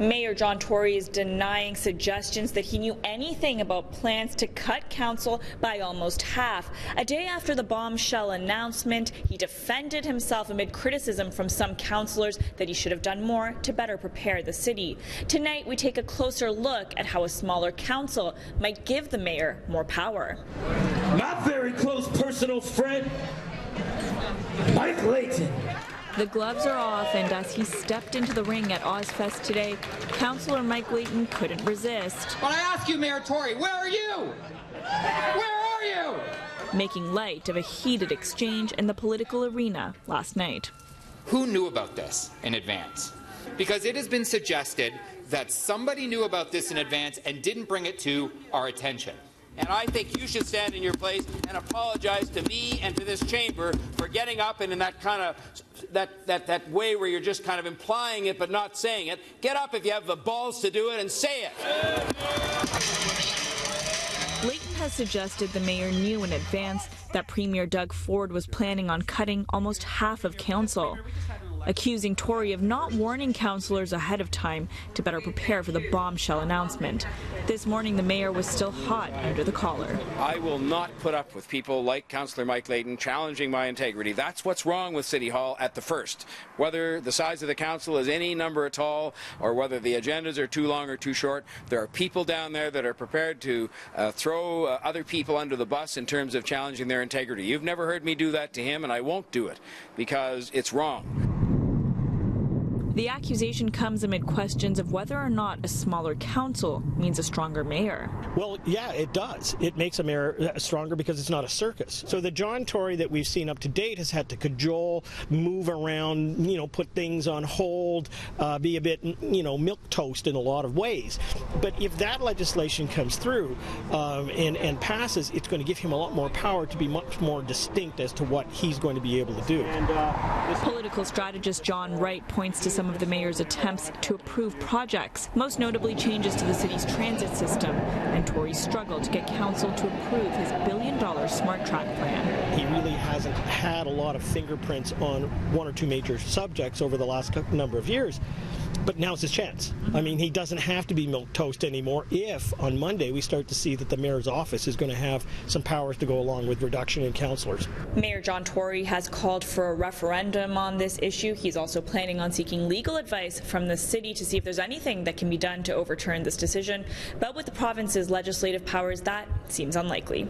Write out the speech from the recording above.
Mayor John Tory is denying suggestions that he knew anything about plans to cut council by almost half. A day after the bombshell announcement, he defended himself amid criticism from some councillors that he should have done more to better prepare the city. Tonight, we take a closer look at how a smaller council might give the mayor more power. My very close personal friend, Mike Layton. The gloves are off, and as he stepped into the ring at Ozfest today, Councillor Mike Layton couldn't resist. But I ask you, Mayor Tory, where are you? Where are you? Making light of a heated exchange in the political arena last night. Who knew about this in advance? Because it has been suggested that somebody knew about this in advance and didn't bring it to our attention. And I think you should stand in your place and apologize to me and to this chamber for getting up and in that kind of that way where you're just kind of implying it but not saying it. Get up if you have the balls to do it and say it. Layton has suggested the mayor knew in advance that Premier Doug Ford was planning on cutting almost half of council, accusing Tory of not warning councillors ahead of time to better prepare for the bombshell announcement. This morning, the mayor was still hot under the collar. I will not put up with people like Councillor Mike Layton challenging my integrity. That's what's wrong with City Hall at the first. Whether the size of the council is any number at all, or whether the agendas are too long or too short, there are people down there that are prepared to throw other people under the bus in terms of challenging their integrity. You've never heard me do that to him, and I won't do it because it's wrong. The accusation comes amid questions of whether or not a smaller council means a stronger mayor. Well, yeah, it does. It makes a mayor stronger because it's not a circus. So the John Tory that we've seen up to date has had to cajole, move around, put things on hold, be a bit, milquetoast in a lot of ways. But if that legislation comes through and passes, it's going to give him a lot more power to be much more distinct as to what he's going to be able to do. Political strategist John Wright points to some of the mayor's attempts to approve projects, most notably changes to the city's transit system, and Tory struggled to get council to approve his billion-dollar smart track plan. He really hasn't had a lot of fingerprints on one or two major subjects over the last number of years, but now's his chance. I mean, he doesn't have to be milquetoast anymore if on Monday we start to see that the mayor's office is going to have some powers to go along with reduction in councillors. Mayor John Tory has called for a referendum on this issue. He's also planning on seeking legal advice from the city to see if there's anything that can be done to overturn this decision. But with the province's legislative powers, that seems unlikely.